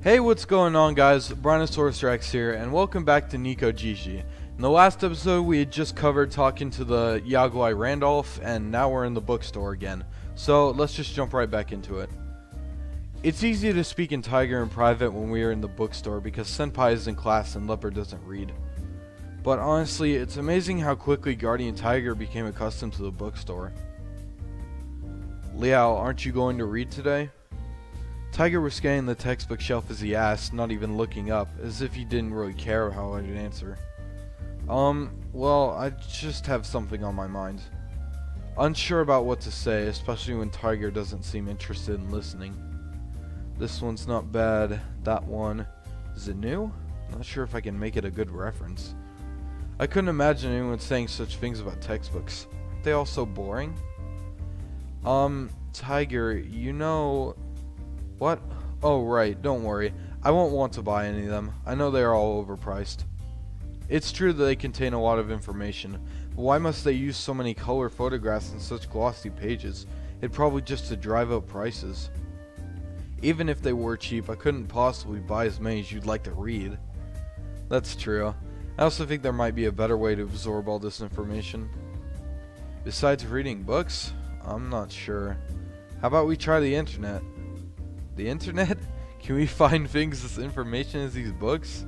Hey, what's going on, guys? Brynosaurus-rex here, and welcome back to Nekojishi. In the last episode, we had just covered talking to the Yaguai Randolph, and now we're in the bookstore again. So, let's just jump right back into it. It's easy to speak in Tiger in private when we are in the bookstore because Senpai is in class and Leopard doesn't read. But honestly, it's amazing how quickly Guardian Tiger became accustomed to the bookstore. Liao, aren't you going to read today? Tiger was scanning the textbook shelf as he asked, not even looking up, as if he didn't really care how I'd answer. Well, I just have something on my mind. Unsure about what to say, especially when Tiger doesn't seem interested in listening. This one's not bad. That one. Is it new? Not sure if I can make it a good reference. I couldn't imagine anyone saying such things about textbooks. Aren't they all so boring? Tiger, you know... What? Oh, right, don't worry. I won't want to buy any of them. I know they are all overpriced. It's true that they contain a lot of information, but why must they use so many color photographs and such glossy pages? It's probably just to drive up prices. Even if they were cheap, I couldn't possibly buy as many as you'd like to read. That's true. I also think there might be a better way to absorb all this information. Besides reading books? I'm not sure. How about we try the internet? The internet? Can we find things as information as these books?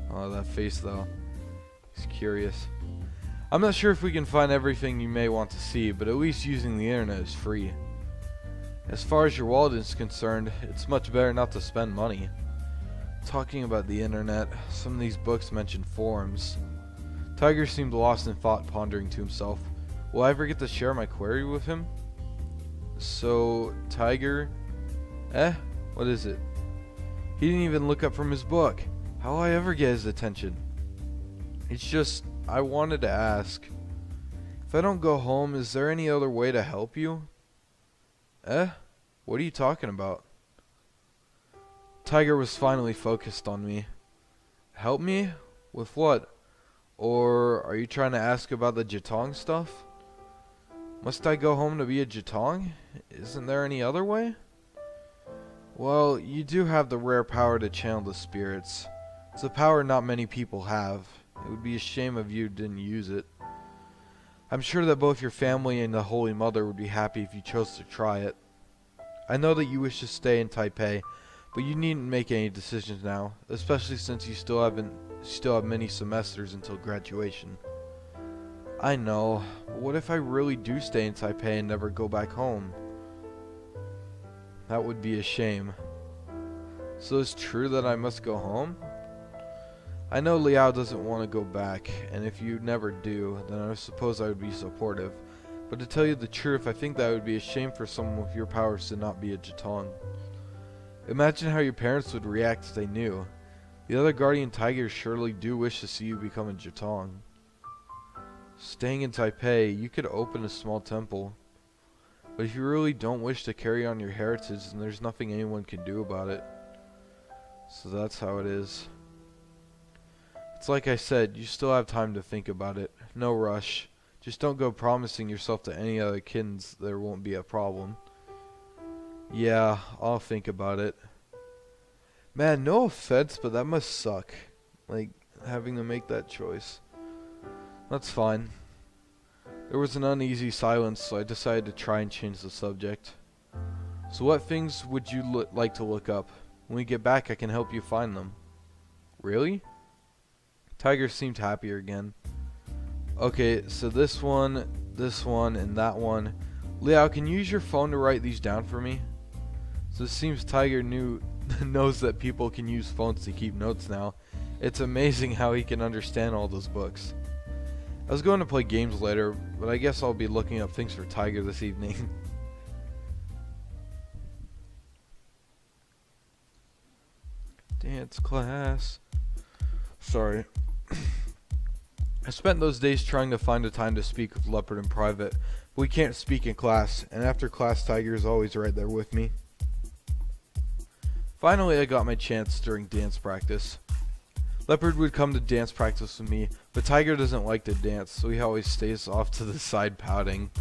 Oh, that face though. He's curious. I'm not sure if we can find everything you may want to see, but at least using the internet is free. As far as your wallet is concerned, it's much better not to spend money. Talking about the internet, some of these books mention forums. Tiger seemed lost in thought, pondering to himself. Will I ever get to share my query with him? So, Tiger... What is it? He didn't even look up from his book. How will I ever get his attention? It's just, I wanted to ask. If I don't go home, is there any other way to help you? What are you talking about? Tiger was finally focused on me. Help me? With what? Or are you trying to ask about the Jitong stuff? Must I go home to be a Jitong? Isn't there any other way? Well, you do have the rare power to channel the spirits. It's a power not many people have. It would be a shame if you didn't use it. I'm sure that both your family and the Holy Mother would be happy if you chose to try it. I know that you wish to stay in Taipei, but you needn't make any decisions now, especially since you still have many semesters until graduation. I know, but what if I really do stay in Taipei and never go back home? That would be a shame. So it's true that I must go home? I know Liao doesn't want to go back, and if you never do, then I suppose I would be supportive. But to tell you the truth, I think that would be a shame for someone with your powers to not be a Jitong. Imagine how your parents would react if they knew. The other Guardian Tigers surely do wish to see you become a Jitong. Staying in Taipei, you could open a small temple. But if you really don't wish to carry on your heritage, then there's nothing anyone can do about it. So that's how it is. It's like I said, you still have time to think about it. No rush. Just don't go promising yourself to any other kids there won't be a problem. Yeah, I'll think about it. Man, no offense, but that must suck. Like, having to make that choice. That's fine. There was an uneasy silence, so I decided to try and change the subject. So what things would you like to look up? When we get back, I can help you find them. Really? Tiger seemed happier again. Okay, so this one, and that one. Liao, can you use your phone to write these down for me? So it seems Tiger knows that people can use phones to keep notes now. It's amazing how he can understand all those books. I was going to play games later, but I guess I'll be looking up things for Tiger this evening. Dance class. Sorry. I spent those days trying to find a time to speak with Leopard in private, but we can't speak in class, and after class Tiger is always right there with me. Finally I got my chance during dance practice. Leopard would come to dance practice with me, but Tiger doesn't like to dance, so he always stays off to the side pouting.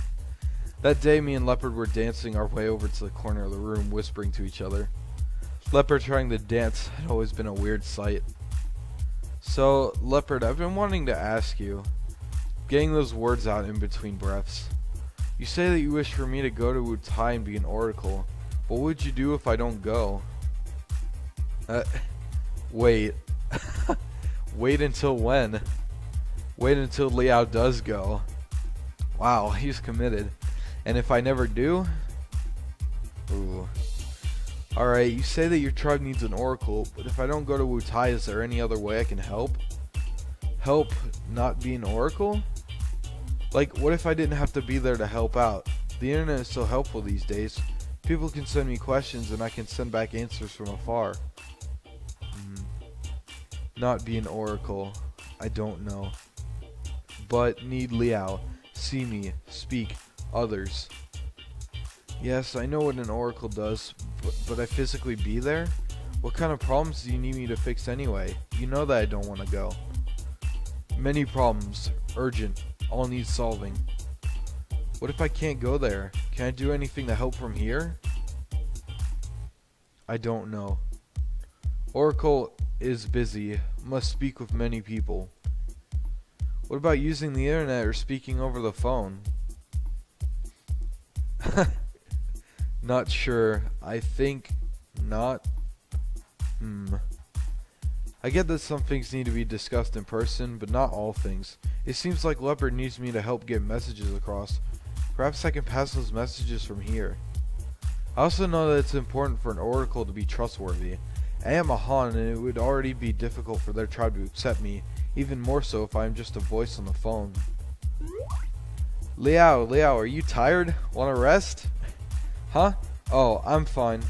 That day, me and Leopard were dancing our way over to the corner of the room, whispering to each other. Leopard trying to dance had always been a weird sight. So, Leopard, I've been wanting to ask you, getting those words out in between breaths. You say that you wish for me to go to Wutai and be an oracle, but what would you do if I don't go? Wait. Wait until when? Wait until Liao does go. Wow, he's committed. And if I never do? Ooh. Alright, you say that your tribe needs an oracle, but if I don't go to Wutai, is there any other way I can help? Help not be an oracle? Like, what if I didn't have to be there to help out? The internet is so helpful these days. People can send me questions and I can send back answers from afar. Not be an oracle. I don't know. But need Liao. See me. Speak. Others. Yes, I know what an oracle does, but I physically be there? What kind of problems do you need me to fix anyway? You know that I don't want to go. Many problems. Urgent. All need solving. What if I can't go there? Can I do anything to help from here? I don't know. Oracle is busy. Must speak with many people. What about using the internet or speaking over the phone? Not sure. I think not. I get that some things need to be discussed in person, but not all things. It seems like Leopard needs me to help get messages across. Perhaps I can pass those messages from here. I also know that it's important for an oracle to be trustworthy. I am a Han, and it would already be difficult for their tribe to accept me, even more so if I am just a voice on the phone. Liao, are you tired? Want to rest? Huh? Oh, I'm fine.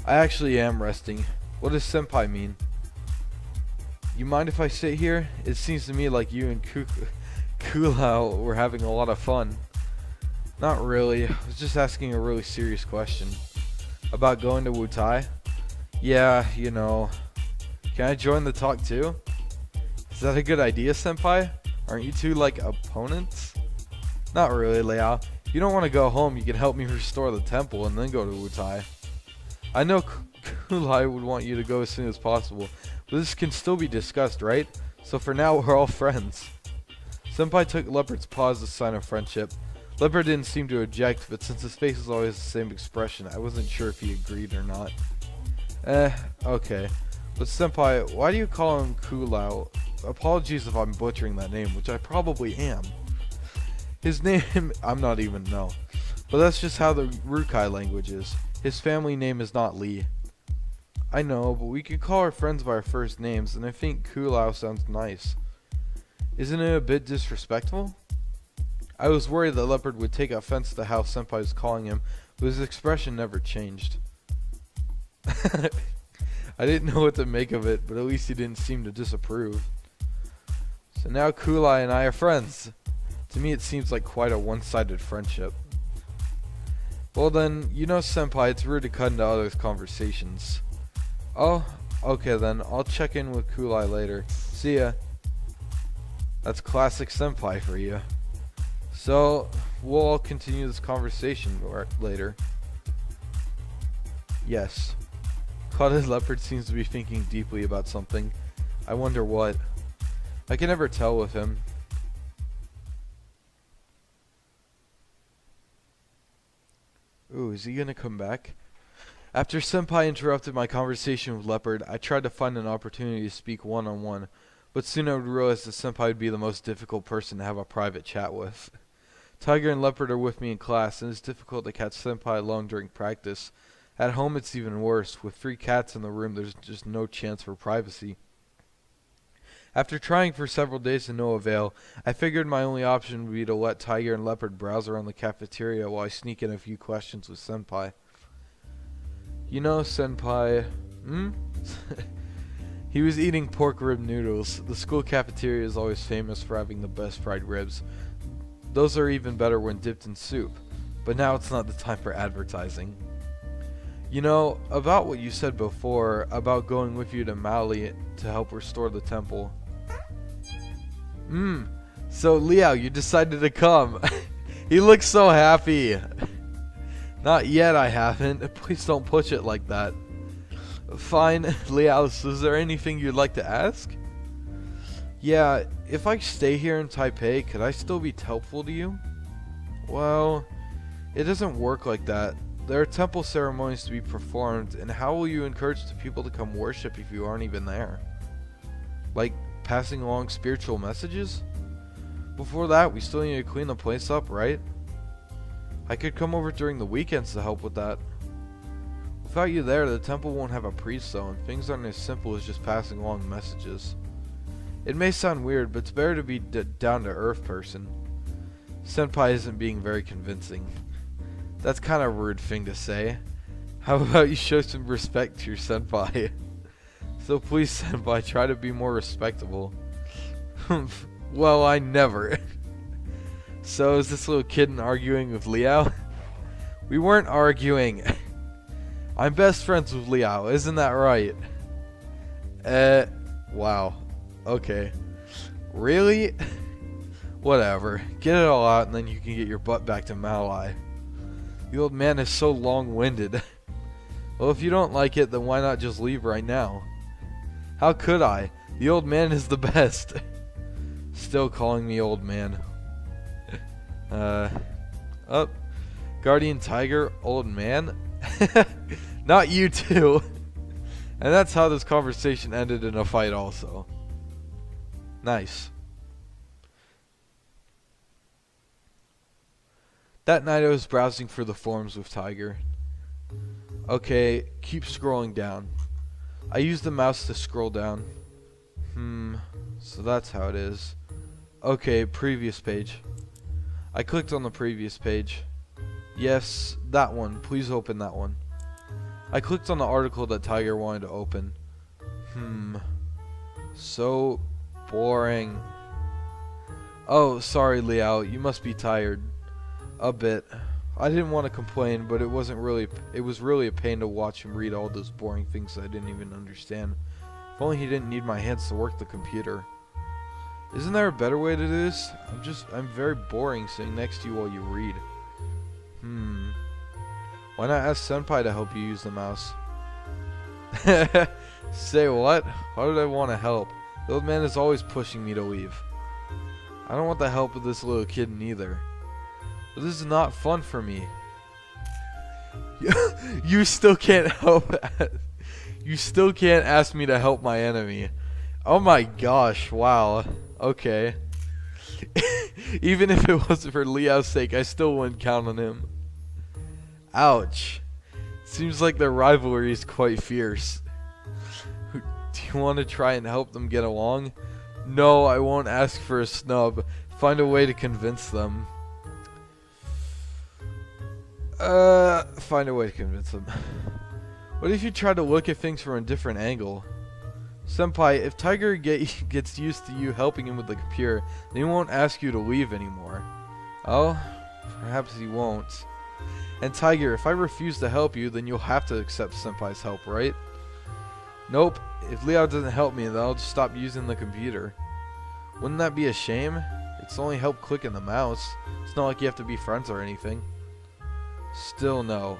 I actually am resting. What does Senpai mean? You mind if I sit here? It seems to me like you and Kulao were having a lot of fun. Not really. I was just asking a really serious question. About going to Wutai? Yeah, you know. Can I join the talk too? Is that a good idea, Senpai? Aren't you two like opponents? Not really, Liao. If you don't want to go home, you can help me restore the temple and then go to Wutai. I know Kulai would want you to go as soon as possible, but this can still be discussed, right? So for now, we're all friends. Senpai took Leopard's paw as a sign of friendship. Leopard didn't seem to object, but since his face was always the same expression, I wasn't sure if he agreed or not. Okay. But Senpai, why do you call him Kulao? Apologies if I'm butchering that name, which I probably am. His name, I'm not even know. But that's just how the Rukai language is. His family name is not Lee. I know, but we could call our friends by our first names, and I think Kulao sounds nice. Isn't it a bit disrespectful? I was worried that Leopard would take offense to how Senpai was calling him, but his expression never changed. I didn't know what to make of it, but at least he didn't seem to disapprove. So now Kulai and I are friends. To me it seems like quite a one-sided friendship. Well then, you know Senpai, it's rude to cut into others' conversations. Oh, okay then, I'll check in with Kulai later. See ya. That's classic Senpai for you. So, we'll all continue this conversation later. Yes. Clouded Leopard seems to be thinking deeply about something. I wonder what. I can never tell with him. Ooh, is he gonna come back? After Senpai interrupted my conversation with Leopard, I tried to find an opportunity to speak one-on-one, but soon I would realize that Senpai would be the most difficult person to have a private chat with. Tiger and Leopard are with me in class, and it's difficult to catch Senpai alone during practice. At home it's even worse. With 3 cats in the room, there's just no chance for privacy. After trying for several days to no avail, I figured my only option would be to let Tiger and Leopard browse around the cafeteria while I sneak in a few questions with Senpai. You know, Senpai... He was eating pork rib noodles. The school cafeteria is always famous for having the best fried ribs. Those are even better when dipped in soup. But now it's not the time for advertising. You know, about what you said before, about going with you to Mali to help restore the temple. So Liao, you decided to come. He looks so happy. Not yet, I haven't. Please don't push it like that. Fine, Liao, is there anything you'd like to ask? Yeah, if I stay here in Taipei, could I still be helpful to you? Well, it doesn't work like that. There are temple ceremonies to be performed, and how will you encourage the people to come worship if you aren't even there? Like, passing along spiritual messages? Before that, we still need to clean the place up, right? I could come over during the weekends to help with that. Without you there, the temple won't have a priest though, and things aren't as simple as just passing along messages. It may sound weird, but it's better to be down-to-earth person. Senpai isn't being very convincing. That's kind of a rude thing to say. How about you show some respect to your senpai? So please, senpai, try to be more respectable. Well, I never. So is this little kid arguing with Liao? We weren't arguing. I'm best friends with Liao, isn't that right? Wow. Okay. Really? Whatever. Get it all out and then you can get your butt back to Malai. The old man is so long-winded. Well, if you don't like it, then why not just leave right now? How could I? The old man is the best. Still calling me old man. Guardian Tiger, old man? Not you too. And that's how this conversation ended in a fight also. Nice. That night I was browsing for the forums with Tiger. Okay, keep scrolling down. I used the mouse to scroll down. So that's how it is. Okay, previous page. I clicked on the previous page. Yes, that one. Please open that one. I clicked on the article that Tiger wanted to open. So boring. Oh, sorry, Liao. You must be tired. A bit. I didn't want to complain, but it was really a pain to watch him read all those boring things I didn't even understand. If only he didn't need my hands to work the computer. Isn't there a better way to do this? I'm very boring sitting next to you while you read. Why not ask Senpai to help you use the mouse? Say what? Why would I want to help? The old man is always pushing me to leave. I don't want the help of this little kid neither. But this is not fun for me. You still can't help. You still can't ask me to help my enemy. Oh my gosh, wow. Okay. Even if it wasn't for Liao's sake, I still wouldn't count on him. Ouch. Seems like their rivalry is quite fierce. Do you want to try and help them get along? No, I won't ask for a snub. Find a way to convince them. Find a way to convince them. What if you try to look at things from a different angle? Senpai, if Tiger gets used to you helping him with the computer, then he won't ask you to leave anymore. Oh, perhaps he won't. And Tiger, if I refuse to help you, then you'll have to accept Senpai's help, right? Nope. If Liao doesn't help me, then I'll just stop using the computer. Wouldn't that be a shame? It's only help clicking the mouse. It's not like you have to be friends or anything. Still no.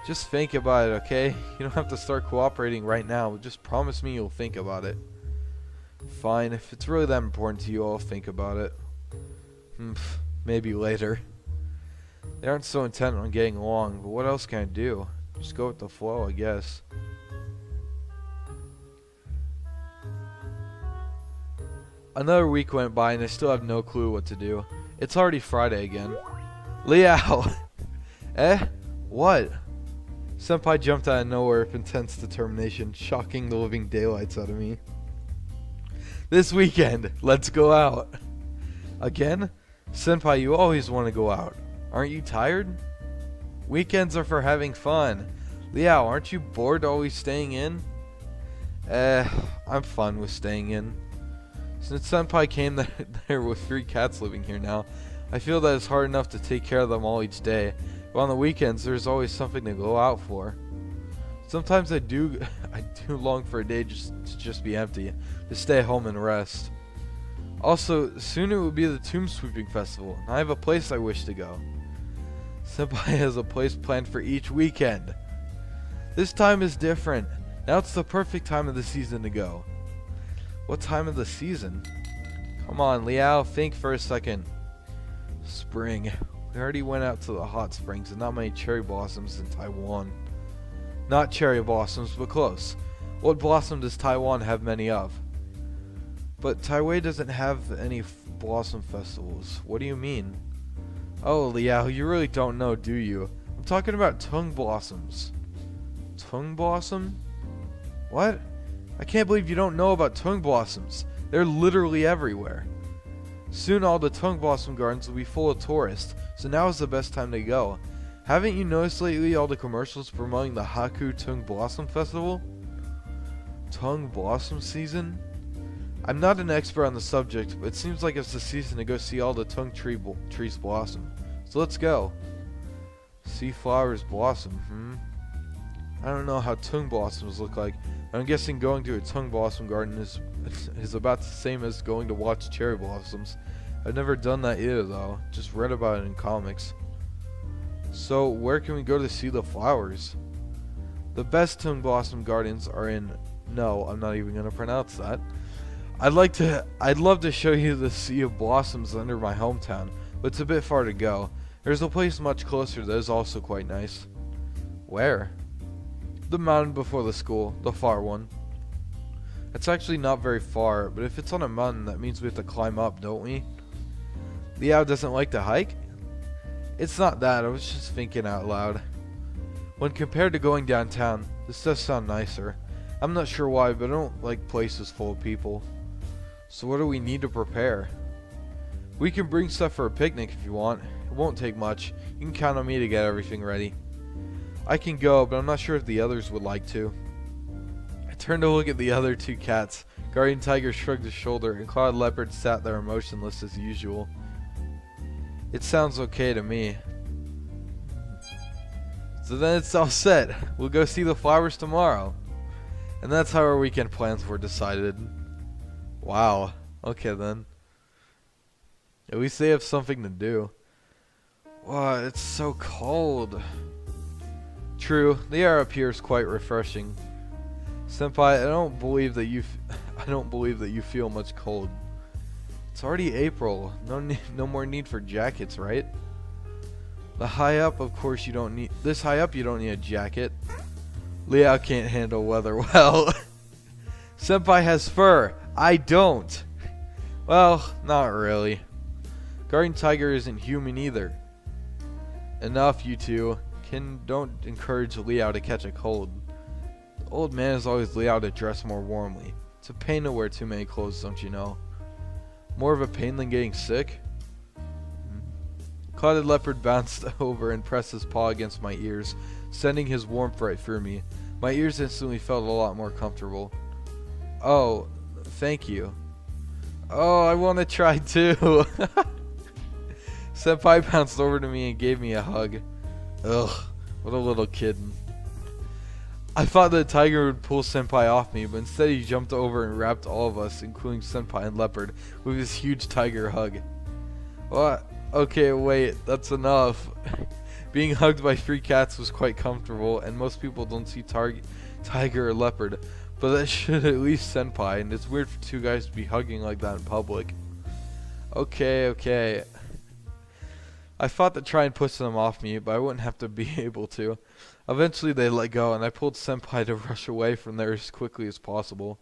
Just think about it, okay? You don't have to start cooperating right now. Just promise me you'll think about it. Fine. If it's really that important to you, I'll think about it. Maybe later. They aren't so intent on getting along, but what else can I do? Just go with the flow, I guess. Another week went by and I still have no clue what to do. It's already Friday again. Liao! What? Senpai jumped out of nowhere with intense determination, shocking the living daylights out of me. This weekend, let's go out. Again? Senpai, you always want to go out. Aren't you tired? Weekends are for having fun. Liao, aren't you bored always staying in? I'm fine with staying in. Since Senpai came there with 3 cats living here now, I feel that it's hard enough to take care of them all each day. But on the weekends, there's always something to go out for. Sometimes I do long for a day to just be empty, to stay home and rest. Also, soon it will be the Tomb Sweeping Festival, and I have a place I wish to go. Senpai has a place planned for each weekend. This time is different. Now it's the perfect time of the season to go. What time of the season? Come on, Liao, think for a second. Spring. We already went out to the hot springs and not many cherry blossoms in Taiwan. Not cherry blossoms, but close. What blossom does Taiwan have many of? But Taiwan doesn't have any blossom festivals. What do you mean? Oh, Liao, you really don't know, do you? I'm talking about tongue blossoms. Tongue blossom? What? I can't believe you don't know about tongue blossoms. They're literally everywhere. Soon all the tongue blossom gardens will be full of tourists, so now is the best time to go. Haven't you noticed lately all the commercials promoting the Haku Tongue Blossom Festival? Tongue blossom season? I'm not an expert on the subject, but it seems like it's the season to go see all the tongue trees blossom. So let's go. See flowers blossom, I don't know how tongue blossoms look like. I'm guessing going to a tongue blossom garden is about the same as going to watch cherry blossoms. I've never done that either though, just read about it in comics. So where can we go to see the flowers? The best tongue blossom gardens are in... No, I'm not even going to pronounce that. I'd love to show you the sea of blossoms under my hometown, but it's a bit far to go. There's a place much closer that is also quite nice. Where? The mountain before the school, the far one. It's actually not very far, but if it's on a mountain, that means we have to climb up, don't we? Liao doesn't like to hike? It's not that, I was just thinking out loud. When compared to going downtown, this does sound nicer. I'm not sure why, but I don't like places full of people. So what do we need to prepare? We can bring stuff for a picnic if you want. It won't take much. You can count on me to get everything ready. I can go, but I'm not sure if the others would like to. I turned to look at the other two cats. Guardian Tiger shrugged his shoulder, and Cloud Leopard sat there motionless as usual. It sounds okay to me. So then it's all set. We'll go see the flowers tomorrow. And that's how our weekend plans were decided. Wow. Okay then. At least they have something to do. Wow, it's so cold. True, the air up here is quite refreshing. Senpai, I don't believe that you feel much cold. It's already April. No more need for jackets, right? The high up, of course, you don't need. This high up, you don't need a jacket. Liao can't handle weather well. Senpai has fur. I don't. Well, not really. Guardian Tiger isn't human either. Enough, you two. Don't encourage Liao to catch a cold. The old man is always Liao to dress more warmly. It's a pain to wear too many clothes, don't you know? More of a pain than getting sick? Clouded Leopard bounced over and pressed his paw against my ears, sending his warmth right through me. My ears instantly felt a lot more comfortable. Oh, thank you. Oh, I want to try too. Senpai bounced over to me and gave me a hug. Ugh, what a little kid. I thought the tiger would pull Senpai off me, but instead he jumped over and wrapped all of us, including Senpai and Leopard, with his huge tiger hug. What? Okay, wait, that's enough. Being hugged by 3 cats was quite comfortable, and most people don't see tiger or leopard, but that should at least Senpai, and it's weird for 2 guys to be hugging like that in public. Okay. I thought to try and push them off me, but I wouldn't have to be able to. Eventually they let go, and I pulled Senpai to rush away from there as quickly as possible.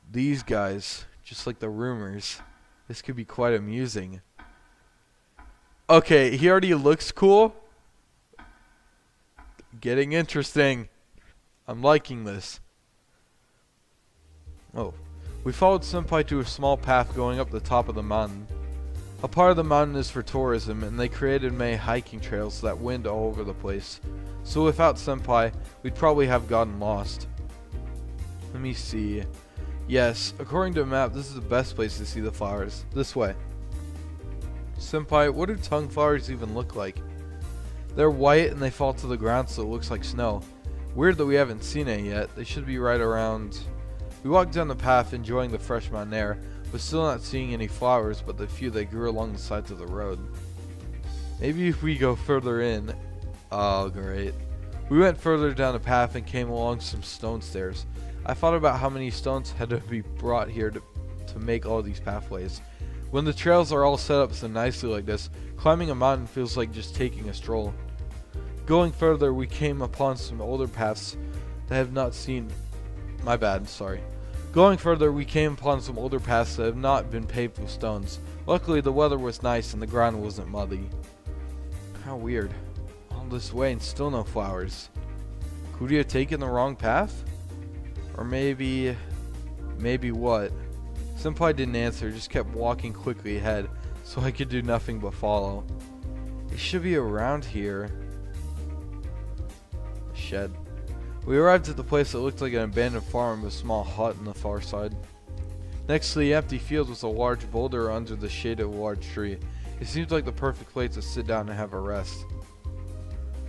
These guys, just like the rumors, this could be quite amusing. Okay, he already looks cool. Getting interesting. I'm liking this. Oh, we followed Senpai to a small path going up the top of the mountain. A part of the mountain is for tourism, and they created many hiking trails that wind all over the place. So without Senpai, we'd probably have gotten lost. Let me see. Yes, according to a map, this is the best place to see the flowers. This way. Senpai, what do tongue flowers even look like? They're white and they fall to the ground so it looks like snow. Weird that we haven't seen any yet. They should be right around. We walked down the path enjoying the fresh mountain air. but still not seeing any flowers but the few that grew along the sides of the road. Maybe if we go further in. Oh, great. We went further down the path and came along some stone stairs. I thought about how many stones had to be brought here to make all these pathways. When the trails are all set up so nicely like this, climbing a mountain feels like just taking a stroll. Going further, we came upon some older paths that have not seen... My bad, sorry. Going further, we came upon some older paths that have not been paved with stones. Luckily, the weather was nice and the ground wasn't muddy. How weird. All this way and still no flowers. Could we have taken the wrong path? Or maybe what? Senpai didn't answer, just kept walking quickly ahead, so I could do nothing but follow. It should be around here. Shed. We arrived at the place that looked like an abandoned farm with a small hut on the far side. Next to the empty field was a large boulder under the shade of a large tree. It seems like the perfect place to sit down and have a rest.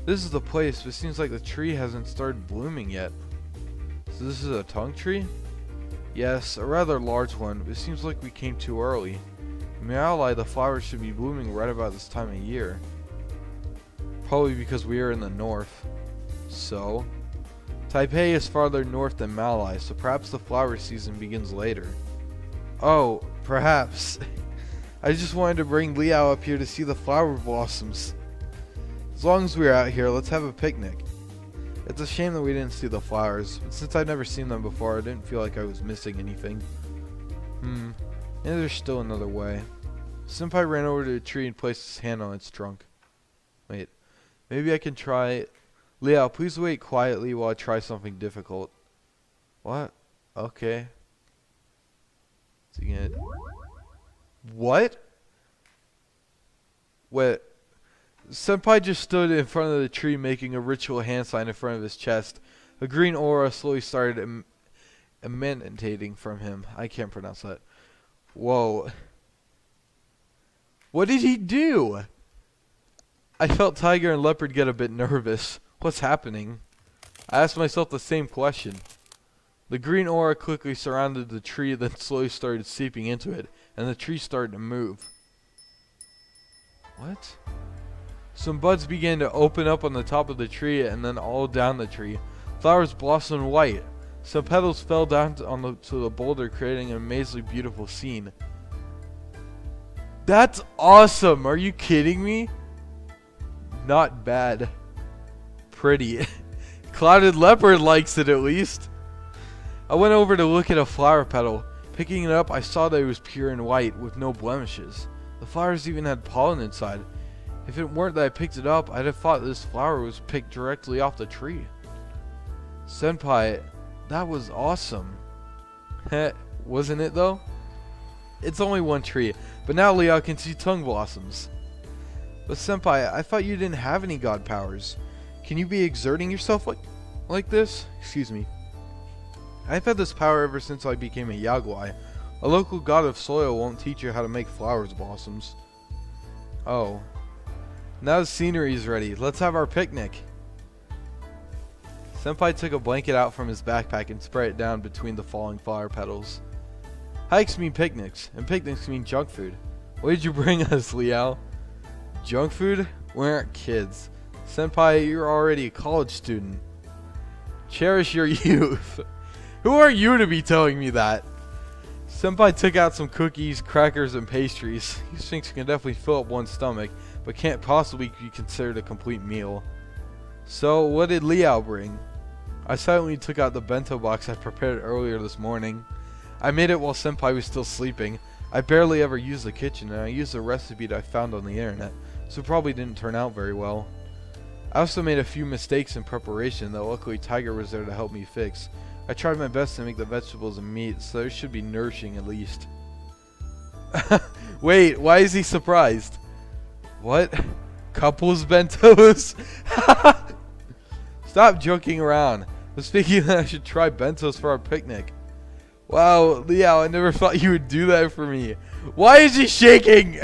This is the place, but it seems like the tree hasn't started blooming yet. So this is a tongue tree? Yes, a rather large one, but it seems like we came too early. In reality, the flowers should be blooming right about this time of year. Probably because we are in the north. So, Taipei is farther north than Malai, so perhaps the flower season begins later. Oh, perhaps. I just wanted to bring Liao up here to see the flower blossoms. As long as we're out here, let's have a picnic. It's a shame that we didn't see the flowers, but since I'd never seen them before, I didn't feel like I was missing anything. Maybe there's still another way. Senpai ran over to the tree and placed his hand on its trunk. Wait, maybe I can try... Liao, please wait quietly while I try something difficult. What? Okay. What? Wait. Senpai just stood in front of the tree making a ritual hand sign in front of his chest. A green aura slowly started emanating from him. I can't pronounce that. Whoa. What did he do? I felt Tiger and Leopard get a bit nervous. What's happening? I asked myself the same question. The green aura quickly surrounded the tree, then slowly started seeping into it, and the tree started to move. What? Some buds began to open up on the top of the tree and then all down the tree. Flowers blossomed white. Some petals fell down to the boulder, creating an amazingly beautiful scene. That's awesome! Are you kidding me? Not bad. Pretty. Clouded Leopard likes it at least. I went over to look at a flower petal. Picking it up, I saw that it was pure and white with no blemishes. The flowers even had pollen inside. If it weren't that I picked it up, I'd have thought this flower was picked directly off the tree. Senpai, that was awesome. Heh, wasn't it though? It's only one tree, but now Liao can see tongue blossoms. But Senpai, I thought you didn't have any god powers. Can you be exerting yourself like this? Excuse me. I've had this power ever since I became a Yaguai. A local god of soil won't teach you how to make flowers blossoms. Oh. Now the scenery is ready. Let's have our picnic. Senpai took a blanket out from his backpack and spread it down between the falling flower petals. Hikes mean picnics, and picnics mean junk food. What did you bring us, Liao? Junk food? We aren't kids. Senpai, you're already a college student. Cherish your youth. Who are you to be telling me that? Senpai took out some cookies, crackers, and pastries. These things can definitely fill up one's stomach, but can't possibly be considered a complete meal. So, what did Liao bring? I silently took out the bento box I prepared earlier this morning. I made it while Senpai was still sleeping. I barely ever used the kitchen, and I used a recipe that I found on the internet, so it probably didn't turn out very well. I also made a few mistakes in preparation that luckily Tiger was there to help me fix. I tried my best to make the vegetables and meat, so it should be nourishing at least. Wait, why is he surprised? What? Couples bentos? Stop joking around. I was thinking that I should try bentos for our picnic. Wow, Liao, I never thought you would do that for me. Why is he shaking?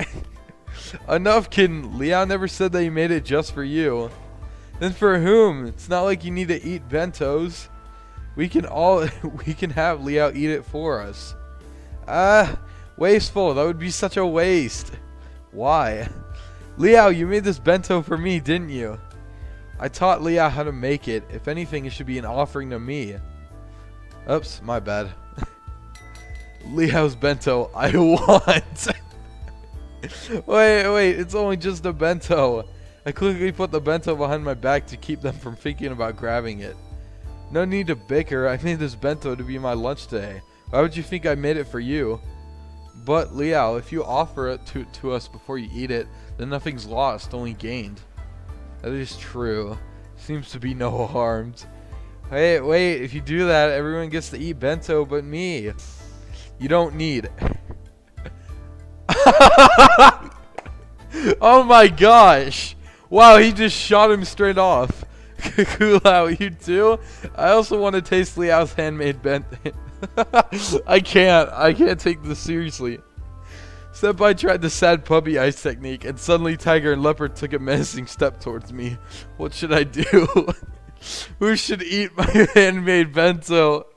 Enough kidding. Liao never said that he made it just for you. Then for whom? It's not like you need to eat bentos. We can have Liao eat it for us. Wasteful. That would be such a waste. Why? Liao, you made this bento for me, didn't you? I taught Liao how to make it. If anything, it should be an offering to me. Oops, my bad. Liao's bento, I want. Wait, it's only just a bento. I quickly put the bento behind my back to keep them from thinking about grabbing it. No need to bicker. I made this bento to be my lunch today. Why would you think I made it for you? But Liao, if you offer it to us before you eat it, then nothing's lost, only gained. That is true. Seems to be no harms. Wait, if you do that, everyone gets to eat bento but me. You don't need. Oh my gosh. Wow, he just shot him straight off. Kulao, you too? I also want to taste Liao's handmade bento. I can't take this seriously. Senpai tried the sad puppy ice technique, and suddenly Tiger and Leopard took a menacing step towards me. What should I do? Who should eat my handmade bento?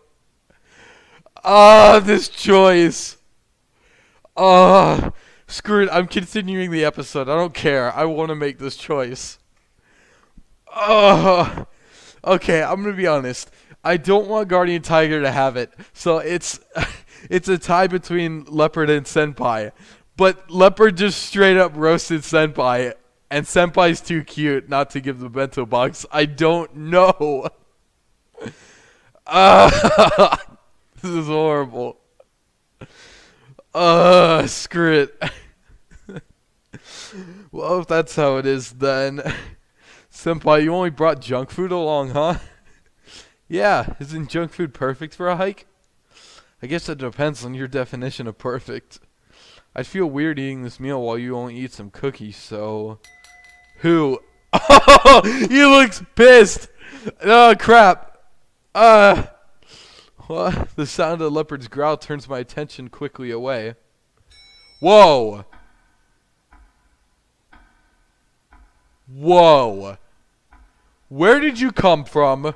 This choice. Screw it. I'm continuing the episode. I don't care. I want to make this choice. Okay, I'm going to be honest. I don't want Guardian Tiger to have it. So it's a tie between Leopard and Senpai. But Leopard just straight up roasted Senpai. And Senpai's too cute not to give the bento box. I don't know. This is horrible. Screw it. Well, if that's how it is, then... Senpai, you only brought junk food along, huh? Yeah, isn't junk food perfect for a hike? I guess it depends on your definition of perfect. I'd feel weird eating this meal while you only eat some cookies, so... Who? Oh, he looks pissed! Oh, crap! What? The sound of the leopard's growl turns my attention quickly away. Whoa! Whoa! Where did you come from?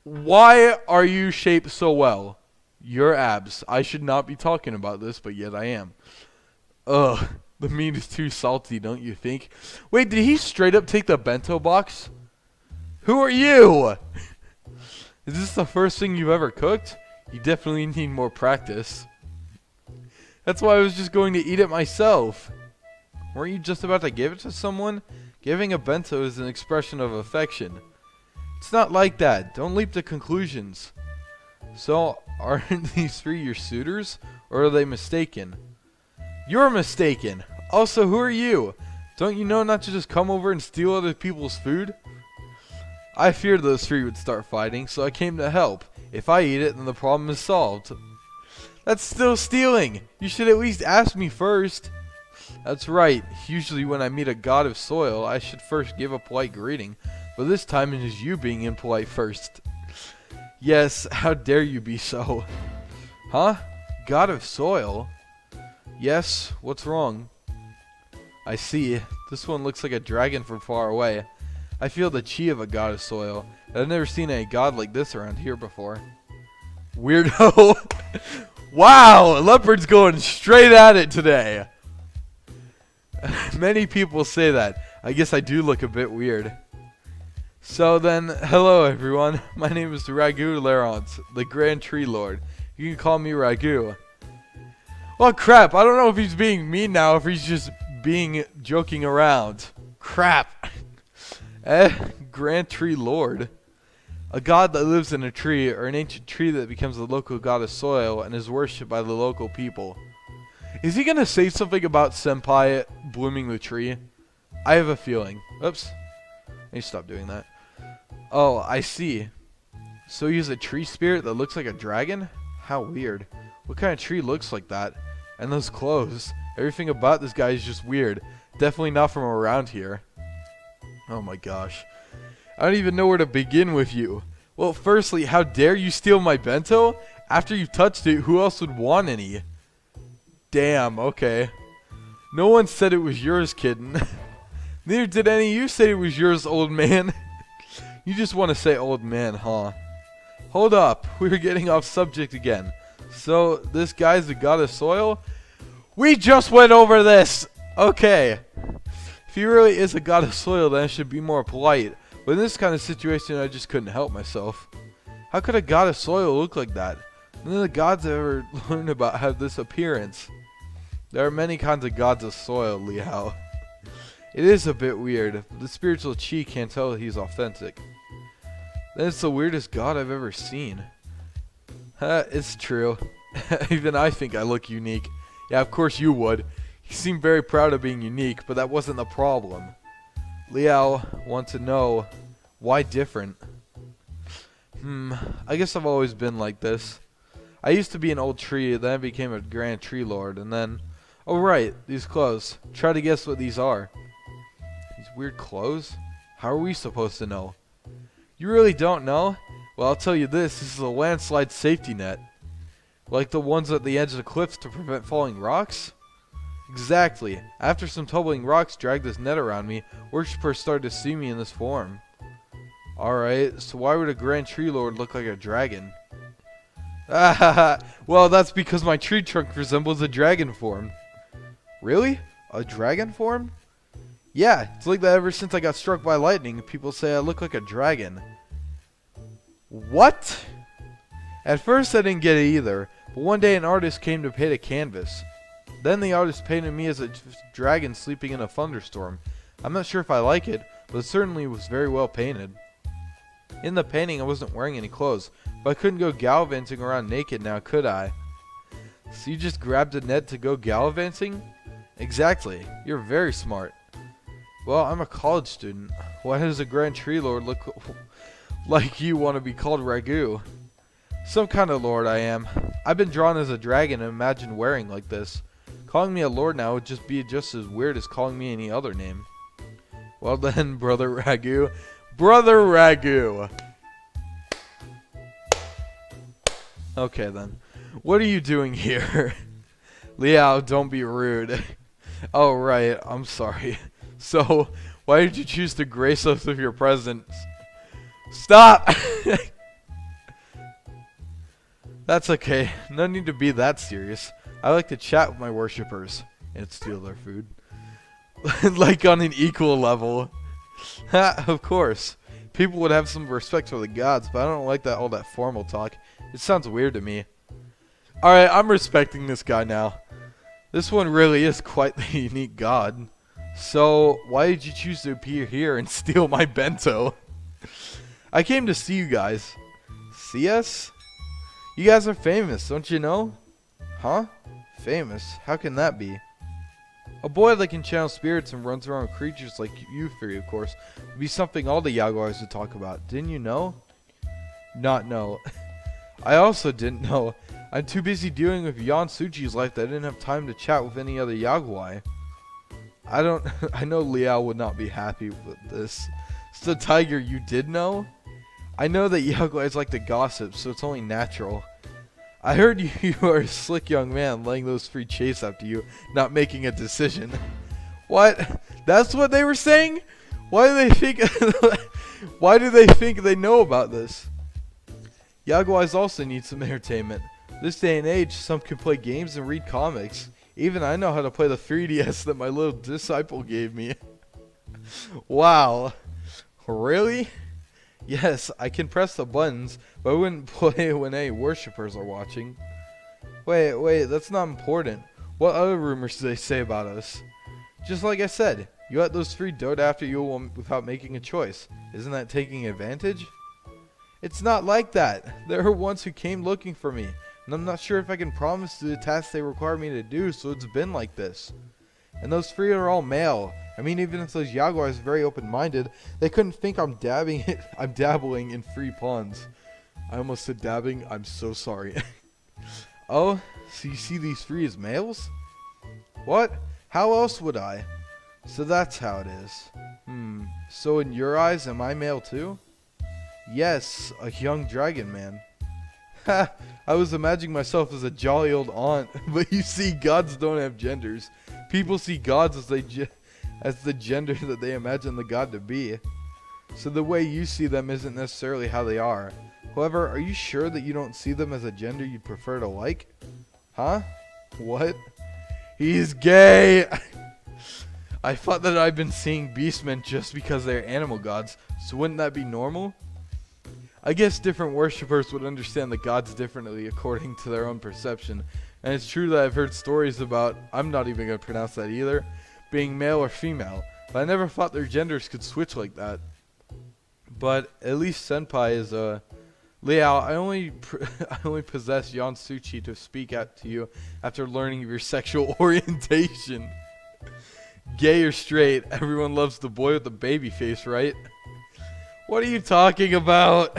Why are you shaped so well? Your abs. I should not be talking about this, but yet I am. Ugh. The meat is too salty, don't you think? Wait, did he straight up take the bento box? Who are you? Is this the first thing you've ever cooked? You definitely need more practice. That's why I was just going to eat it myself. Weren't you just about to give it to someone? Giving a bento is an expression of affection. It's not like that. Don't leap to conclusions. So, aren't these three your suitors? Or are they mistaken? You're mistaken. Also, who are you? Don't you know not to just come over and steal other people's food? I feared those three would start fighting, so I came to help. If I eat it, then the problem is solved. That's still stealing. You should at least ask me first. That's right. Usually when I meet a god of soil, I should first give a polite greeting. But this time it is you being impolite first. Yes, how dare you be so? Huh? God of soil? Yes, what's wrong? I see. This one looks like a dragon from far away. I feel the chi of a god of soil. I've never seen a god like this around here before. Weirdo. Wow, Leopard's going straight at it today. Many people say that. I guess I do look a bit weird. So then, hello everyone. My name is Ragu Laurent, the Grand Tree Lord. You can call me Ragu. Well, crap. I don't know if he's being mean now, if he's just joking around. Crap. Grand Tree Lord. A god that lives in a tree, or an ancient tree that becomes the local god of soil and is worshipped by the local people. Is he going to say something about Senpai blooming the tree? I have a feeling. Oops. I need to stop doing that. Oh, I see. So he's a tree spirit that looks like a dragon? How weird. What kind of tree looks like that? And those clothes. Everything about this guy is just weird. Definitely not from around here. Oh my gosh. I don't even know where to begin with you. Well, firstly, how dare you steal my bento? After you've touched it, who else would want any? Damn, okay. No one said it was yours, kitten. Neither did any of you say it was yours, old man. You just want to say old man, huh? Hold up. We're getting off subject again. So this guy's the god of soil? We just went over this! Okay. If he really is a god of soil, then I should be more polite. But in this kind of situation, I just couldn't help myself. How could a god of soil look like that? None of the gods I ever learned about have this appearance. There are many kinds of gods of soil, Liao. It is a bit weird. The spiritual chi can't tell he's authentic. Then it's the weirdest god I've ever seen. It's true. Even I think I look unique. Yeah, of course you would. You seem very proud of being unique, but that wasn't the problem. Liao wants to know, why different? I guess I've always been like this. I used to be an old tree, then I became a grand tree lord, and then... Oh right, these clothes. Try to guess what these are. These weird clothes? How are we supposed to know? You really don't know? Well, I'll tell you this is a landslide safety net. Like the ones at the edge of the cliffs to prevent falling rocks? Exactly. After some tumbling rocks dragged this net around me, worshippers started to see me in this form. Alright, so why would a grand tree lord look like a dragon? Well, that's because my tree trunk resembles a dragon form. Really? A dragon form? Yeah, it's like that ever since I got struck by lightning. People say I look like a dragon. What? At first I didn't get it either, but one day an artist came to paint a canvas. Then the artist painted me as a dragon sleeping in a thunderstorm. I'm not sure if I like it, but it certainly was very well painted. In the painting I wasn't wearing any clothes, but I couldn't go gallivanting around naked now, could I? So you just grabbed a net to go gallivanting? Exactly. You're very smart. Well, I'm a college student. Why does a grand tree lord look like you want to be called Ragu? Some kind of lord I am. I've been drawn as a dragon and imagined wearing like this. Calling me a lord now would just be just as weird as calling me any other name. Well then, Brother Ragu. Brother Ragu! Okay then. What are you doing here? Liao, don't be rude. Oh right, I'm sorry. So, why did you choose to grace us with your presence? Stop! That's okay. No need to be that serious. I like to chat with my worshippers and steal their food. Like on an equal level. Ha, of course. People would have some respect for the gods, but I don't like all that formal talk. It sounds weird to me. Alright, I'm respecting this guy now. This one really is quite the unique god. So, why did you choose to appear here and steal my bento? I came to see you guys. See us? You guys are famous, don't you know? Huh? Famous? How can that be? A boy that can channel spirits and runs around with creatures like you three, of course, would be something all the Yaguais would talk about. Didn't you know? Not know. I also didn't know. I'm too busy dealing with Yan Suchi's life that I didn't have time to chat with any other Yaguai. I know Liao would not be happy with this. So Tiger, you did know? I know that Yaguais like to gossip, so it's only natural. I heard you are a slick young man letting those three chase after you, not making a decision. What? That's what they were saying? Why do they think why do they think they know about this? Yaguais also need some entertainment. This day and age, some can play games and read comics. Even I know how to play the 3DS that my little disciple gave me. Wow. Really? Yes, I can press the buttons, but I wouldn't play when any worshippers are watching. Wait, that's not important. What other rumors do they say about us? Just like I said, you let those three dote after you without making a choice. Isn't that taking advantage? It's not like that. There are ones who came looking for me, and I'm not sure if I can promise to do the tasks they require me to do, so it's been like this. And those three are all male. I mean, even if those Yaguais are very open-minded, they couldn't think I'm dabbling in free pawns. I almost said dabbing. I'm so sorry. Oh, so you see these three as males? What? How else would I? So that's how it is. So in your eyes, am I male too? Yes, a young dragon man. Ha! I was imagining myself as a jolly old aunt, but you see, gods don't have genders. People see gods as the gender that they imagine the god to be. So the way you see them isn't necessarily how they are. However, are you sure that you don't see them as a gender you'd prefer to like? Huh? What? He's gay! I thought that I'd been seeing beastmen just because they're animal gods, so wouldn't that be normal? I guess different worshippers would understand the gods differently according to their own perception, and it's true that I've heard stories about, I'm not even going to pronounce that either, being male or female, but I never thought their genders could switch like that. But at least Senpai is Liao, I only possess Yansuchi to speak out to you after learning of your sexual orientation. Gay or straight, everyone loves the boy with the baby face, right? What are you talking about?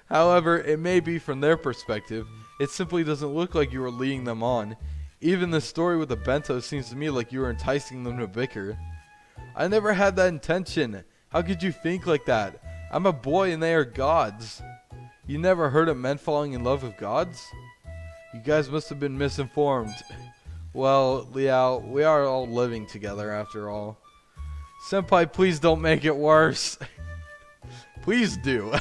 However, it may be from their perspective. It simply doesn't look like you are leading them on. Even the story with the bento seems to me like you were enticing them to bicker. I never had that intention. How could you think like that? I'm a boy and they are gods. You never heard of men falling in love with gods? You guys must have been misinformed. Well, Liao, we are all living together after all. Senpai, please don't make it worse. Please do.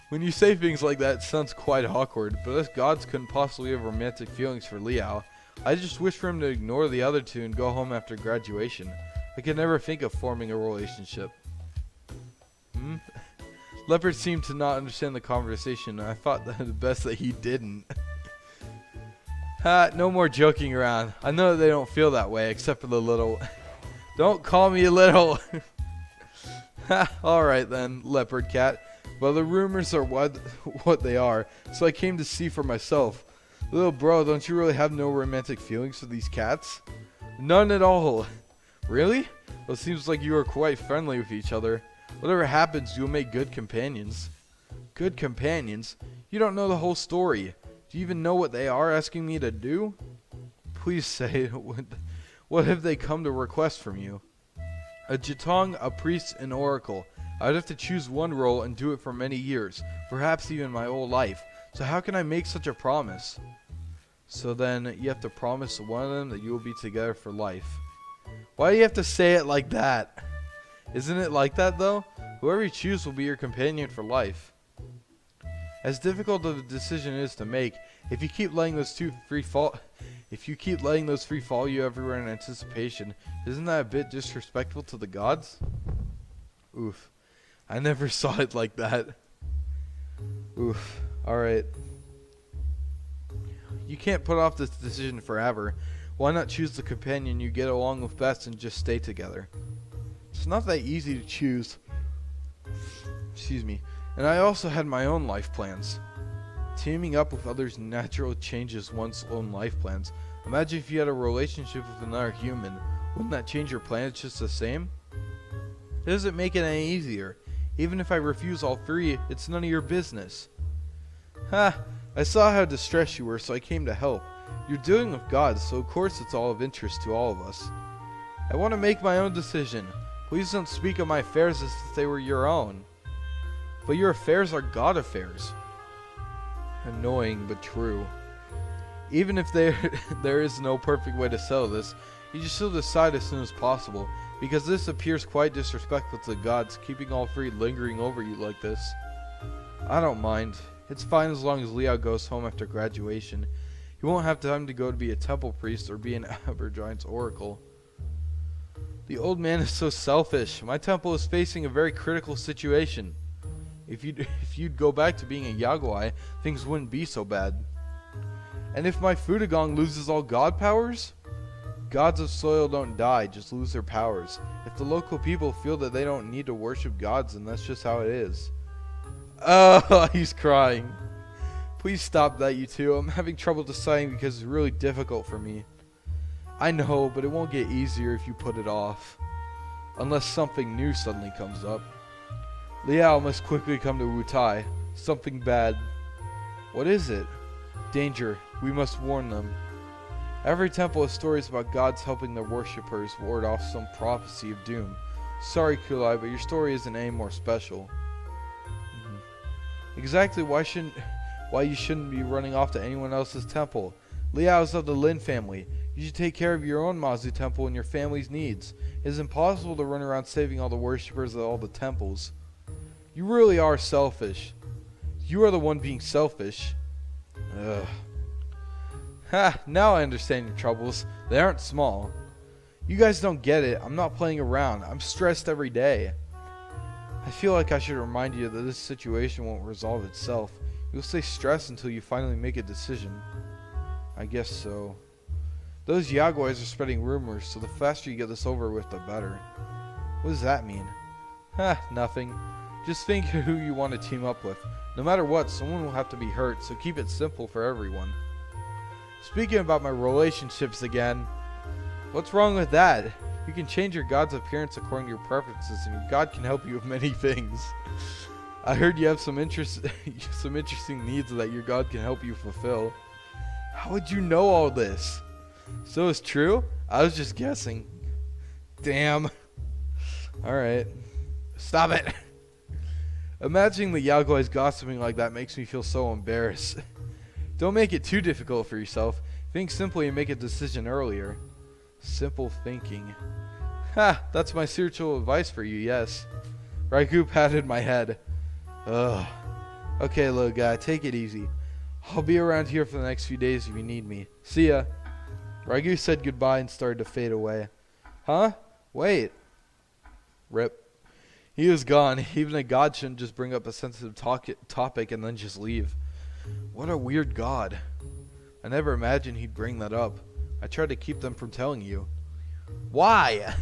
When you say things like that, it sounds quite awkward, but us gods couldn't possibly have romantic feelings for Liao. I just wish for him to ignore the other two and go home after graduation. I could never think of forming a relationship. Leopard seemed to not understand the conversation, and I thought that the best that he didn't. Ha, no more joking around. I know that they don't feel that way, except for the little... Don't call me little! Ha, alright then, Leopard Cat. Well, the rumors are what they are, so I came to see for myself. Little bro, don't you really have no romantic feelings for these cats? None at all. Really? Well, it seems like you are quite friendly with each other. Whatever happens, you'll make good companions. Good companions? You don't know the whole story. Do you even know what they are asking me to do? Please say, what have they come to request from you? A Jitong, a priest, an oracle. I would have to choose one role and do it for many years, perhaps even my whole life. So how can I make such a promise? So then, you have to promise one of them that you will be together for life. Why do you have to say it like that? Isn't it like that though? Whoever you choose will be your companion for life. As difficult of a decision is to make, if you keep letting those three fall you everywhere in anticipation, isn't that a bit disrespectful to the gods? Oof. I never saw it like that. Oof. Alright. You can't put off this decision forever. Why not choose the companion you get along with best and just stay together? It's not that easy to choose. Excuse me. And I also had my own life plans. Teaming up with others naturally changes one's own life plans. Imagine if you had a relationship with another human. Wouldn't that change your plans just the same? It doesn't make it any easier. Even if I refuse all three, it's none of your business. Ha! I saw how distressed you were, so I came to help. You're dealing with gods, so of course it's all of interest to all of us. I want to make my own decision. Please don't speak of my affairs as if they were your own. But your affairs are god affairs. Annoying, but true. Even if there is no perfect way to settle this, you should still decide as soon as possible, because this appears quite disrespectful to the gods, keeping all three lingering over you like this. I don't mind. It's fine as long as Liao goes home after graduation. He won't have time to go to be a temple priest or be an Giant's oracle. The old man is so selfish. My temple is facing a very critical situation. If you'd go back to being a Yaguai, things wouldn't be so bad. And if my Fudagong loses all god powers? Gods of soil don't die, just lose their powers. If the local people feel that they don't need to worship gods, then that's just how it is. Oh, he's crying. Please stop that, you two. I'm having trouble deciding because it's really difficult for me. I know, but it won't get easier if you put it off. Unless something new suddenly comes up. Liao must quickly come to Wutai. Something bad. What is it? Danger. We must warn them. Every temple has stories about gods helping their worshippers ward off some prophecy of doom. Sorry, Kulai, but your story isn't any more special. Exactly why you shouldn't be running off to anyone else's temple. Liao is of the Lin family. You should take care of your own Mazu temple and your family's needs. It is impossible to run around saving all the worshippers at all the temples. You really are selfish. You are the one being selfish. Ugh. Ha, now I understand your troubles. They aren't small. You guys don't get it. I'm not playing around. I'm stressed every day. I feel like I should remind you that this situation won't resolve itself. You'll stay stressed until you finally make a decision. I guess so. Those Yaguais are spreading rumors, so the faster you get this over with, the better. What does that mean? Ha, nothing. Just think who you want to team up with. No matter what, someone will have to be hurt, so keep it simple for everyone. Speaking about my relationships again, what's wrong with that? You can change your god's appearance according to your preferences, and your god can help you with many things. I heard you have some interesting needs that your god can help you fulfill. How would you know all this? So it's true? I was just guessing. Damn. Alright. Stop it. Imagining the Yaguais gossiping like that makes me feel so embarrassed. Don't make it too difficult for yourself. Think simply and make a decision earlier. Simple thinking. Ha! That's my spiritual advice for you, yes. Raikou patted my head. Ugh. Okay, little guy, take it easy. I'll be around here for the next few days if you need me. See ya. Raikou said goodbye and started to fade away. Huh? Wait. Rip. He was gone. Even a god shouldn't just bring up a sensitive topic and then just leave. What a weird god. I never imagined he'd bring that up. I tried to keep them from telling you. Why?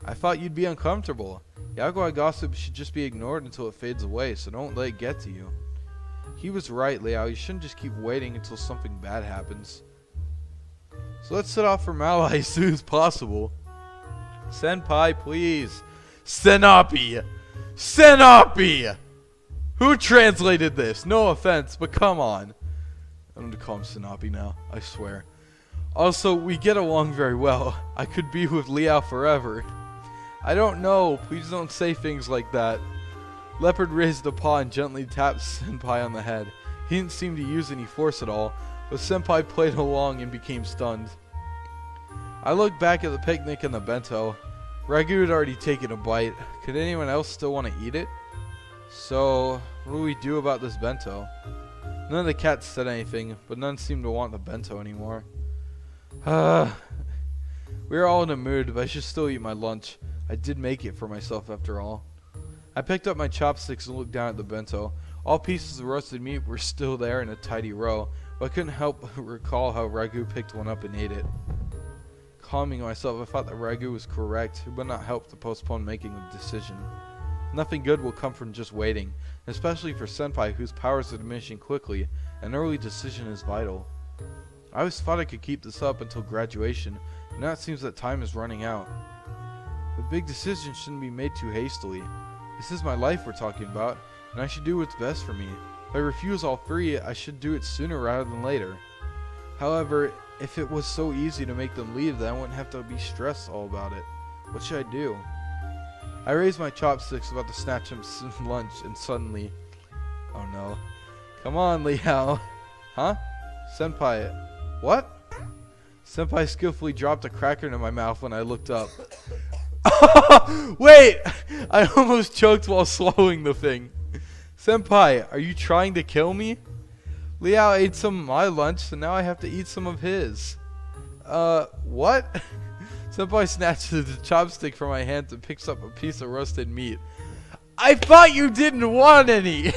I thought you'd be uncomfortable. Yaguai gossip should just be ignored until it fades away, so don't let it get to you. He was right, Liao. You shouldn't just keep waiting until something bad happens. So let's set off for Maui as soon as possible. Senpai, please. Senopi! Senopi! Who translated this? No offense, but come on. I'm going to call him Senopi now, I swear. Also, we get along very well. I could be with Liao forever. I don't know. Please don't say things like that. Leopard raised a paw and gently tapped Senpai on the head. He didn't seem to use any force at all, but Senpai played along and became stunned. I looked back at the picnic and the bento. Raikou had already taken a bite. Could anyone else still want to eat it? So, what do we do about this bento? None of the cats said anything, but none seemed to want the bento anymore. We are all in a mood, but I should still eat my lunch. I did make it for myself after all. I picked up my chopsticks and looked down at the bento. All pieces of roasted meat were still there in a tidy row, but I couldn't help recall how Raikou picked one up and ate it. Calming myself, I thought that Raikou was correct. It would not help to postpone making a decision. Nothing good will come from just waiting, especially for Senpai, whose powers are diminishing quickly. An early decision is vital. I always thought I could keep this up until graduation, and now it seems that time is running out. But big decisions shouldn't be made too hastily. This is my life we're talking about, and I should do what's best for me. If I refuse all three, I should do it sooner rather than later. However, if it was so easy to make them leave, then I wouldn't have to be stressed all about it. What should I do? I raised my chopsticks about to snatch him some lunch, and suddenly... Oh no. Come on, Liao. Huh? Senpai. What? Senpai skillfully dropped a cracker into my mouth when I looked up. Wait! I almost choked while swallowing the thing. Senpai, are you trying to kill me? Liao ate some of my lunch, so now I have to eat some of his. What? Senpai snatches the chopstick from my hands and picks up a piece of roasted meat. I thought you didn't want any!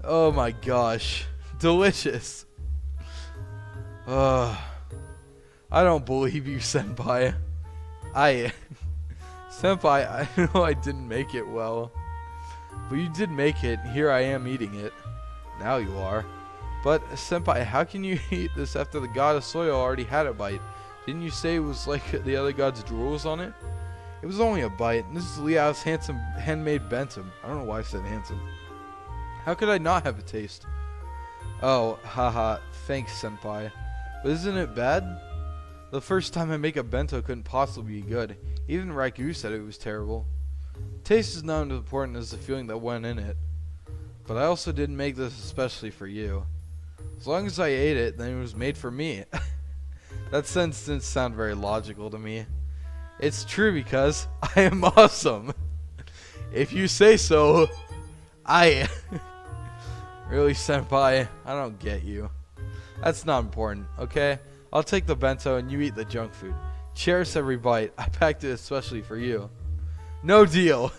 Oh my gosh. Delicious. I don't believe you, Senpai. Senpai, I know I didn't make it well. But you did make it, and here I am eating it. Now you are. But, Senpai, how can you eat this after the god of soil already had a bite? Didn't you say it was like the other god's drool was on it? It was only a bite, and this is Liao's handsome handmade bento. I don't know why I said handsome. How could I not have a taste? Oh, haha, thanks, Senpai. But isn't it bad? The first time I make a bento couldn't possibly be good. Even Raikou said it was terrible. Taste is not as important as the feeling that went in it. But I also didn't make this especially for you. As long as I ate it, then it was made for me. That sentence didn't sound very logical to me. It's true because I am awesome. If you say so, Really, senpai? I don't get you. That's not important, okay? I'll take the bento and you eat the junk food. Cherish every bite. I packed it especially for you. No deal.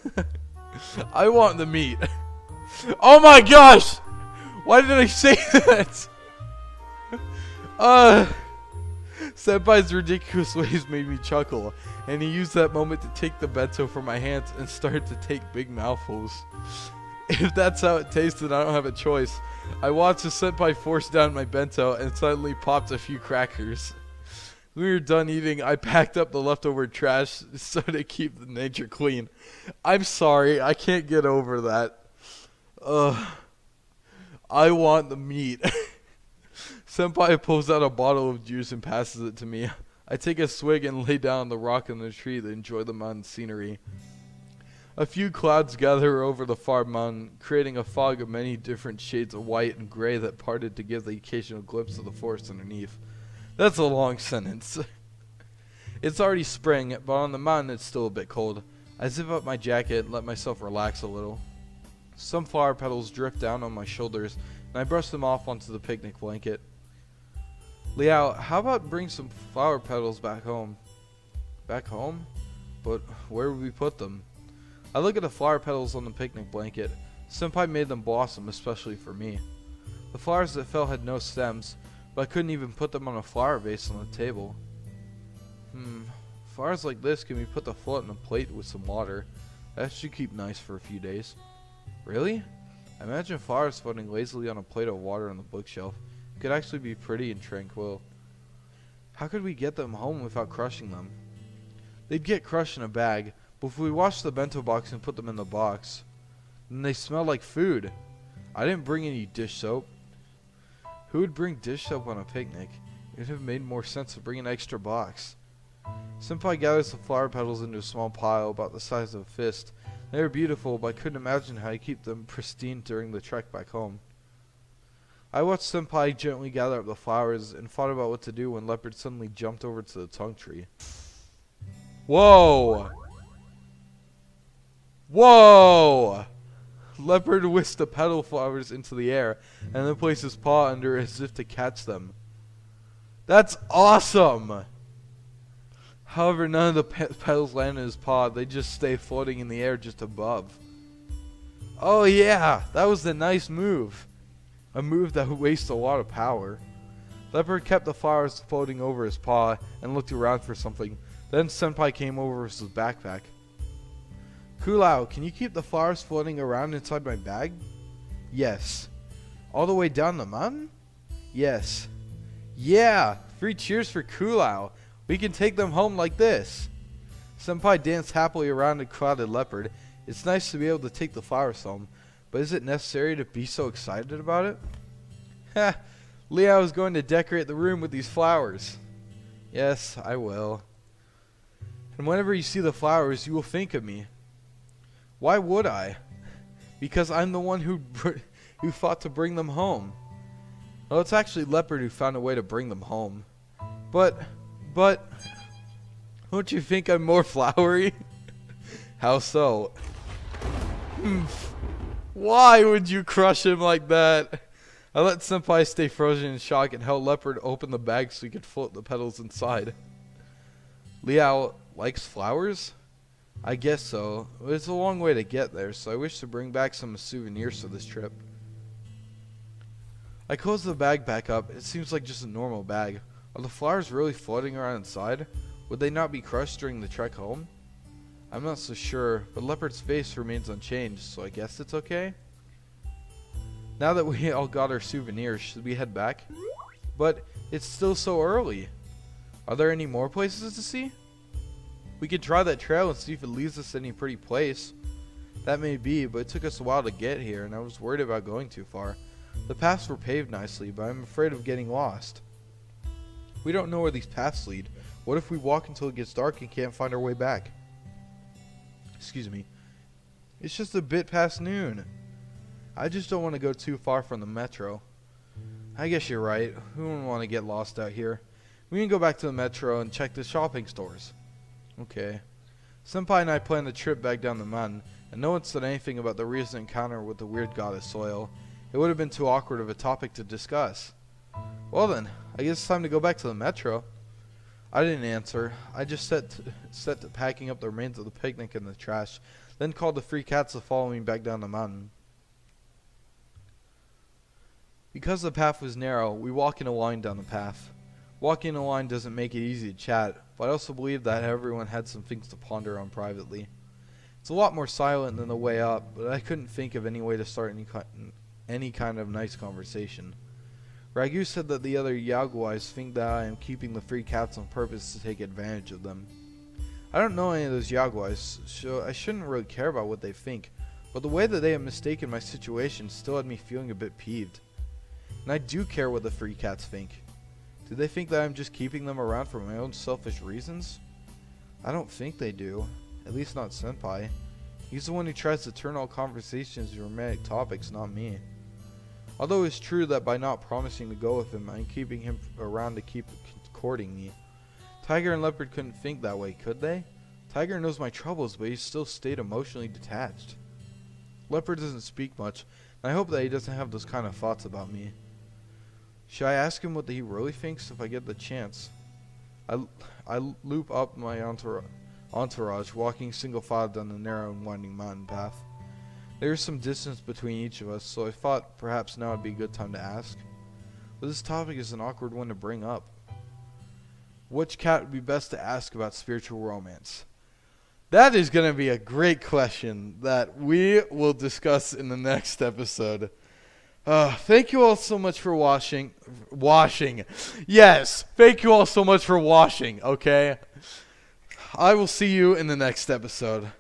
I want the meat. Oh my gosh! Why did I say that? Senpai's ridiculous ways made me chuckle, and he used that moment to take the bento from my hands and started to take big mouthfuls. If that's how it tasted, I don't have a choice. I watched the senpai force down my bento and suddenly popped a few crackers. When we were done eating, I packed up the leftover trash so to keep the nature clean. I'm sorry, I can't get over that. I want the meat. Senpai pulls out a bottle of juice and passes it to me. I take a swig and lay down on the rock in the tree to enjoy the mountain scenery. A few clouds gather over the far mountain, creating a fog of many different shades of white and gray that parted to give the occasional glimpse of the forest underneath. That's a long sentence. It's already spring, but on the mountain it's still a bit cold. I zip up my jacket and let myself relax a little. Some flower petals drift down on my shoulders, and I brush them off onto the picnic blanket. Liao, how about bring some flower petals back home? Back home? But where would we put them? I look at the flower petals on the picnic blanket. Senpai made them blossom especially for me. The flowers that fell had no stems, but I couldn't even put them on a flower vase on the table. Flowers like this can be put to float in a plate with some water. That should keep nice for a few days. Really? I imagine flowers floating lazily on a plate of water on the bookshelf. It could actually be pretty and tranquil. How could we get them home without crushing them? They'd get crushed in a bag, but if we washed the bento box and put them in the box, then they smell like food. I didn't bring any dish soap. Who would bring dish soap on a picnic? It would have made more sense to bring an extra box. Senpai gathers the flower petals into a small pile about the size of a fist. They were beautiful, but I couldn't imagine how to keep them pristine during the trek back home. I watched Senpai gently gather up the flowers and thought about what to do when Leopard suddenly jumped over to the tongue tree. Whoa! Whoa! Leopard whisked the petal flowers into the air and then placed his paw under as if to catch them. That's awesome! However, none of the petals land in his paw. They just stay floating in the air just above. Oh yeah, that was a nice move. A move that would waste a lot of power. Leopard kept the flowers floating over his paw and looked around for something. Then Senpai came over with his backpack. Kulao, can you keep the flowers floating around inside my bag? Yes. All the way down the mountain? Yes. Yeah! 3 cheers for Kulao. We can take them home like this. Senpai danced happily around the crowded leopard. It's nice to be able to take the flowers home, but is it necessary to be so excited about it? Ha! Liao is going to decorate the room with these flowers. Yes, I will. And whenever you see the flowers, you will think of me. Why would I? Because I'm the one who fought to bring them home. Well, it's actually Leopard who found a way to bring them home. But, don't you think I'm more flowery? How so? Why would you crush him like that? I let Senpai stay frozen in shock and held Leopard open the bag so he could float the petals inside. Liao likes flowers? I guess so. It's a long way to get there, so I wish to bring back some souvenirs for this trip. I close the bag back up. It seems like just a normal bag. Are the flowers really floating around inside? Would they not be crushed during the trek home? I'm not so sure, but Leopard's face remains unchanged, so I guess it's okay? Now that we all got our souvenirs, should we head back? But it's still so early. Are there any more places to see? We could try that trail and see if it leads us to any pretty place. That may be, but it took us a while to get here, and I was worried about going too far. The paths were paved nicely, but I'm afraid of getting lost. We don't know where these paths lead. What if we walk until it gets dark and can't find our way back? Excuse me. It's just a bit past noon. I just don't want to go too far from the metro. I guess you're right. We wouldn't want to get lost out here. We can go back to the metro and check the shopping stores. Okay. Senpai and I planned the trip back down the mountain, and no one said anything about the recent encounter with the weird goddess Soil. It would have been too awkward of a topic to discuss. Well then, I guess it's time to go back to the metro. I didn't answer. I just set to packing up the remains of the picnic in the trash, then called the three cats to follow me back down the mountain. Because the path was narrow, we walk in a line down the path. Walking in a line doesn't make it easy to chat, but I also believe that everyone had some things to ponder on privately. It's a lot more silent than the way up, but I couldn't think of any way to start any kind of nice conversation. Ragu said that the other Yaguais think that I am keeping the three cats on purpose to take advantage of them. I don't know any of those Yaguais, so I shouldn't really care about what they think, but the way that they have mistaken my situation still had me feeling a bit peeved. And I do care what the three cats think. Do they think that I'm just keeping them around for my own selfish reasons? I don't think they do. At least not Senpai. He's the one who tries to turn all conversations to romantic topics, not me. Although it's true that by not promising to go with him, I'm keeping him around to keep courting me. Tiger and Leopard couldn't think that way, could they? Tiger knows my troubles, but he still stayed emotionally detached. Leopard doesn't speak much, and I hope that he doesn't have those kind of thoughts about me. Should I ask him what he really thinks if I get the chance? I loop up my entourage, walking single file down the narrow and winding mountain path. There is some distance between each of us, so I thought perhaps now would be a good time to ask. But this topic is an awkward one to bring up. Which cat would be best to ask about spiritual romance? That is going to be a great question that we will discuss in the next episode. Thank you all so much for washing. Yes, thank you all so much for watching, okay? I will see you in the next episode.